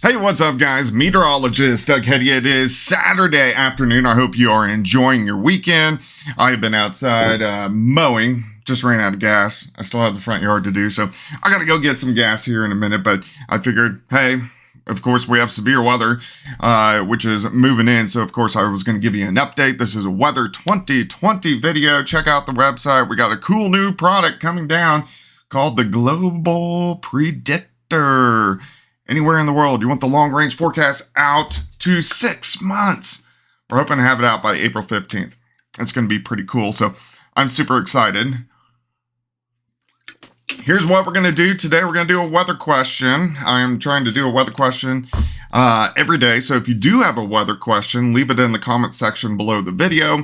Hey, what's up, guys? Meteorologist Doug Hetty. It is Saturday afternoon. I hope you are enjoying your weekend. I have been outside mowing. Just ran out of gas. I still have the front yard to do, so I got to go get some gas here in a minute. But I figured, hey, of course, we have severe weather, which is moving in. So, of course, I was going to give you an update. This is a Weather 2020 video. Check out the website. We got a cool new product coming down called the Global Predictor. Anywhere in the world, you want the long-range forecast out to 6 months. We're hoping to have it out by April 15th. It's going to be pretty cool, so I'm super excited. Here's what we're going to do today. We're going to do a weather question. I'm trying to do a weather question every day, so if you do have a weather question, leave it in the comment section below the video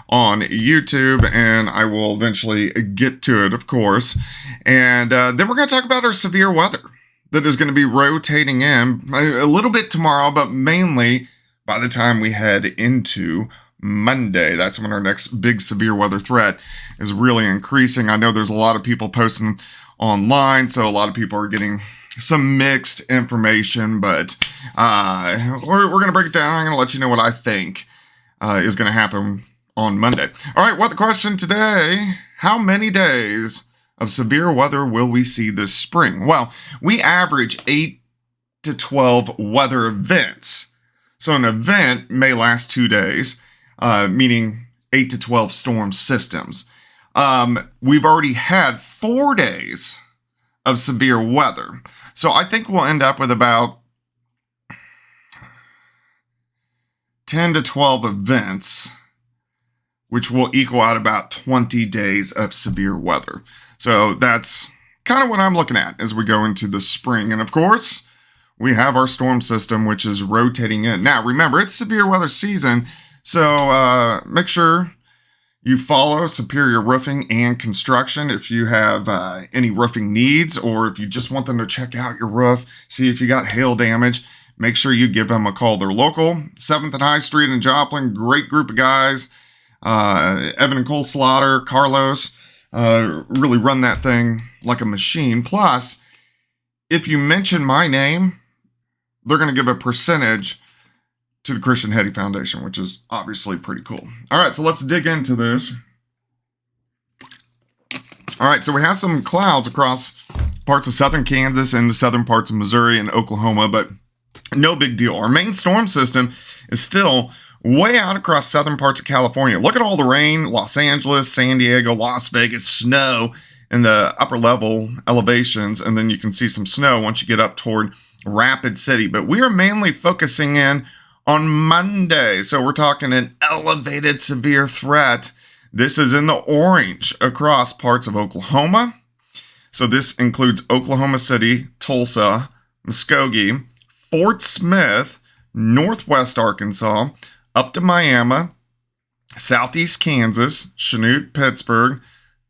on YouTube, and I will eventually get to it, of course. And then we're going to talk about our severe weather that is going to be rotating in a little bit tomorrow, but mainly by the time we head into Monday. That's when our next big severe weather threat is really increasing. I know there's a lot of people posting online, so a lot of people are getting some mixed information, but we're going to break it down. I'm going to let you know what I think is going to happen on Monday. All right, what the question today? How many days of severe weather will we see this spring? Well, we average 8 to 12 weather events. So an event may last 2 days, meaning 8 to 12 storm systems. We've already had 4 days of severe weather. So I think we'll end up with about 10 to 12 events, which will equal out about 20 days of severe weather. So that's kind of what I'm looking at as we go into the spring. And of course, we have our storm system, which is rotating in. Now, remember, it's severe weather season, so make sure you follow Superior Roofing and Construction if you have any roofing needs, or if you just want them to check out your roof, see if you got hail damage. Make sure you give them a call. They're local, 7th and High Street in Joplin. Great group of guys. Evan and Cole Slaughter, Carlos. Really run that thing like a machine. Plus, if you mention my name, they're going to give a percentage to the Christian Hetty Foundation, which is obviously pretty cool. All right, so let's dig into this. All right, so we have some clouds across parts of southern Kansas and the southern parts of Missouri and Oklahoma, but no big deal. Our main storm system is still way out across southern parts of California. Look at all the rain, Los Angeles, San Diego, Las Vegas, snow in the upper level elevations, and then you can see some snow once you get up toward Rapid City. But we are mainly focusing in on Monday, so we're talking an elevated severe threat. This is in the orange across parts of Oklahoma. So this includes Oklahoma City, Tulsa, Muskogee, Fort Smith, Northwest Arkansas, up to Miami, Southeast Kansas, Chanute, Pittsburgh,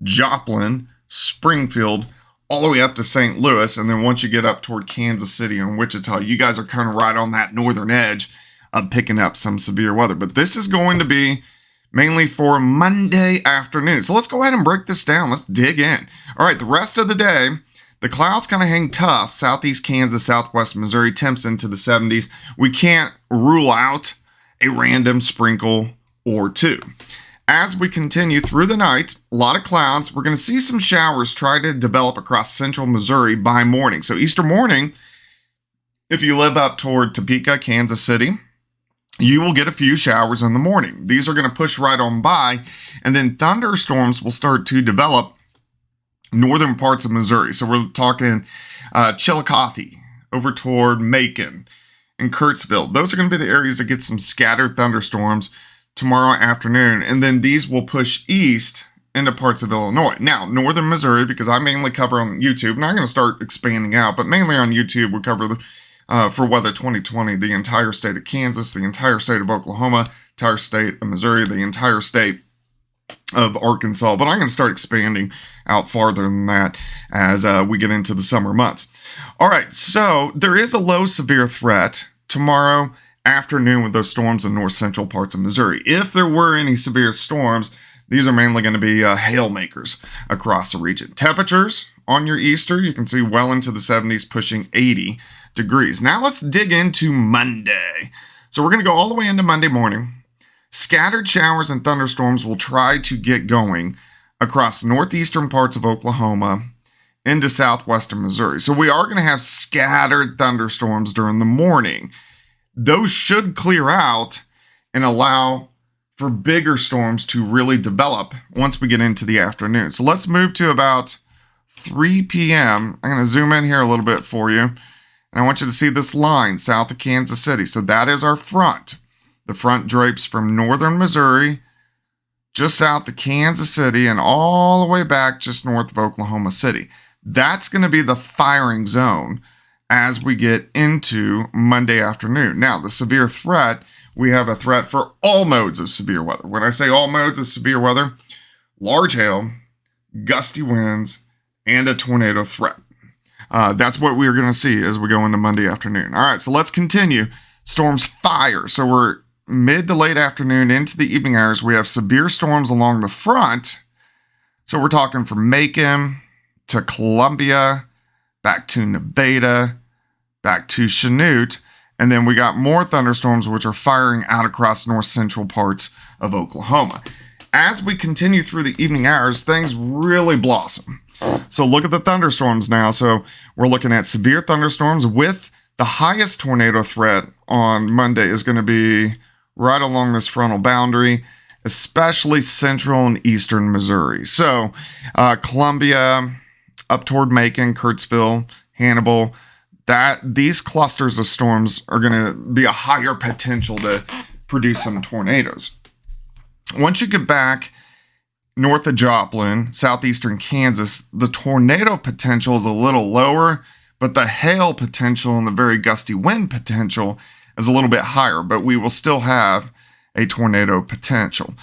Joplin, Springfield, all the way up to St. Louis. And then once you get up toward Kansas City and Wichita, you guys are kind of right on that northern edge of picking up some severe weather. But this is going to be mainly for Monday afternoon. So let's go ahead and break this down. Let's dig in. All right, the rest of the day, the clouds kind of hang tough. Southeast Kansas, Southwest Missouri, temps into the 70s. We can't rule out a random sprinkle or two. As we continue through the night, a lot of clouds. We're going to see some showers try to develop across central Missouri by morning. So Easter morning, if you live up toward Topeka, Kansas City, you will get a few showers in the morning. These are going to push right on by, and then thunderstorms will start to develop northern parts of Missouri. So we're talking Chillicothe over toward Macon and Kurtzville. Those are going to be the areas that get some scattered thunderstorms tomorrow afternoon, and then these will push east into parts of Illinois. Now, northern Missouri, because I mainly cover on YouTube, and I'm going to start expanding out, but mainly on YouTube, we cover for Weather 2020, the entire state of Kansas, the entire state of Oklahoma, entire state of Missouri, the entire state of Arkansas, but I'm going to start expanding out farther than that as we get into the summer months. All right, so there is a low severe threat tomorrow afternoon with those storms in north central parts of Missouri. If there were any severe storms, these are mainly going to be hail makers across the region. Temperatures on your Easter, you can see well into the 70s, pushing 80 degrees. Now let's dig into Monday. So we're going to go all the way into Monday morning. Scattered showers and thunderstorms will try to get going across northeastern parts of Oklahoma into southwestern Missouri. So we are going to have scattered thunderstorms during the morning. Those should clear out and allow for bigger storms to really develop once we get into the afternoon. So let's move to about 3 p.m. I'm going to zoom in here a little bit for you. And I want you to see this line south of Kansas City. So that is our front. The front drapes from northern Missouri, just south of Kansas City, and all the way back just north of Oklahoma City. That's going to be the firing zone as we get into Monday afternoon. Now, the severe threat, we have a threat for all modes of severe weather. When I say all modes of severe weather, large hail, gusty winds, and a tornado threat. That's what we're going to see as we go into Monday afternoon. All right, so let's continue. Storms fire. So we're mid to late afternoon into the evening hours. We have severe storms along the front. So we're talking from Macon to Columbia, back to Nevada, back to Chanute. And then we got more thunderstorms, which are firing out across north central parts of Oklahoma. As we continue through the evening hours, things really blossom. So look at the thunderstorms now. So we're looking at severe thunderstorms with the highest tornado threat on Monday is going to be right along this frontal boundary, especially central and eastern Missouri. So Columbia, up toward Macon, Kurtzville, Hannibal, these clusters of storms are going to be a higher potential to produce some tornadoes. Once you get back north of Joplin, southeastern Kansas, the tornado potential is a little lower, but the hail potential and the very gusty wind potential is a little bit higher, but we will still have a tornado potential.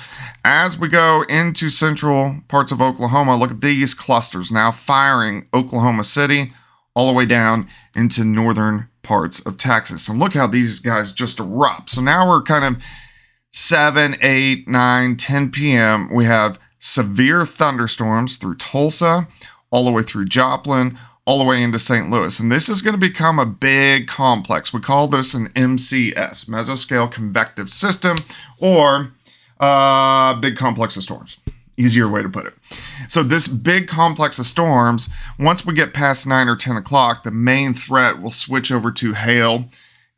As we go into central parts of Oklahoma, look at these clusters now firing Oklahoma City all the way down into northern parts of Texas. And look how these guys just erupt. So now we're kind of 7, 8, 9, 10 p.m. We have severe thunderstorms through Tulsa, all the way through Joplin, all the way into St. Louis. And this is going to become a big complex. We call this an MCS, Mesoscale Convective System, or big complex of storms. Easier way to put it. So this big complex of storms, once we get past 9 or 10 o'clock, the main threat will switch over to hail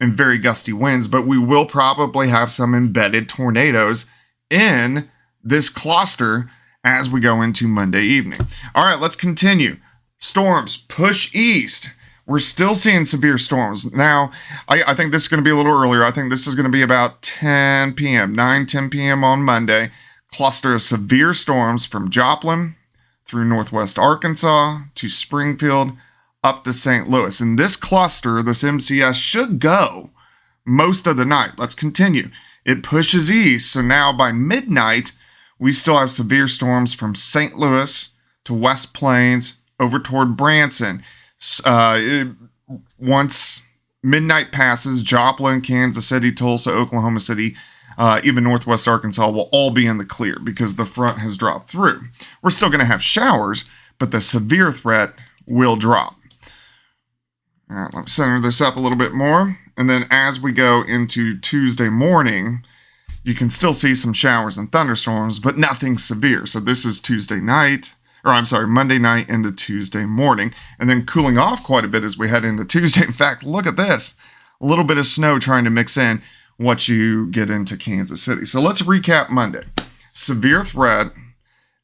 and very gusty winds, but we will probably have some embedded tornadoes in this cluster as we go into Monday evening. All right, let's continue. Storms push east. We're still seeing severe storms. Now, I think this is going to be a little earlier. I think this is going to be about 10 p.m., 9, 10 p.m. on Monday. Cluster of severe storms from Joplin through northwest Arkansas to Springfield up to St. Louis. And this cluster, this MCS, should go most of the night. Let's continue. It pushes east. So now by midnight, we still have severe storms from St. Louis to West Plains over toward Branson. Once midnight passes, Joplin, Kansas City, Tulsa, Oklahoma City, even northwest Arkansas will all be in the clear because the front has dropped through. We're still going to have showers, but the severe threat will drop. All right, let's center this up a little bit more. And then as we go into Tuesday morning, you can still see some showers and thunderstorms, but nothing severe. So this is Monday night into Tuesday morning, and then cooling off quite a bit as we head into Tuesday. In fact, look at this. A little bit of snow trying to mix in what you get into Kansas City. So let's recap Monday. Severe threat,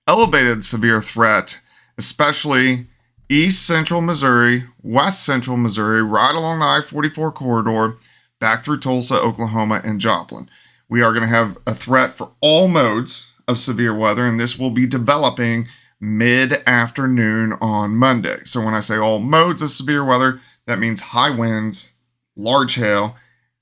elevated severe threat, especially east central Missouri, west central Missouri, right along the I-44 corridor, back through Tulsa, Oklahoma, and Joplin. We are going to have a threat for all modes of severe weather, and this will be developing mid-afternoon on Monday. So when I say all modes of severe weather, that means high winds, large hail,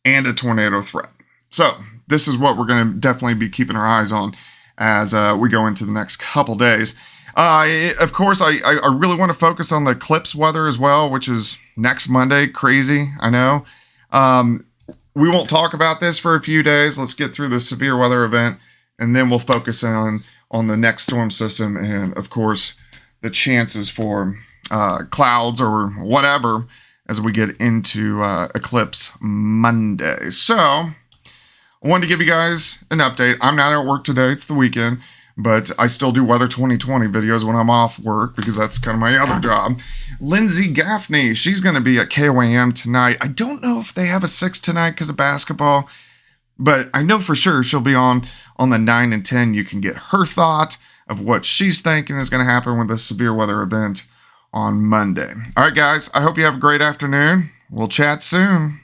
and a tornado threat. So this is what we're going to definitely be keeping our eyes on as we go into the next couple days. Of course, I really want to focus on the eclipse weather as well, which is next Monday. Crazy, I know. We won't talk about this for a few days. Let's get through the severe weather event, and then we'll focus on the next storm system and, of course, the chances for clouds or whatever as we get into Eclipse Monday. So, I wanted to give you guys an update. I'm not at work today. It's the weekend. But I still do Weather 2020 videos when I'm off work because that's kind of my other job. Lindsey Gaffney, she's going to be at KOAM tonight. I don't know if they have a 6 tonight because of basketball, but I know for sure she'll be on the 9 and 10. You can get her thought of what she's thinking is going to happen with the severe weather event on Monday. All right, guys, I hope you have a great afternoon. We'll chat soon.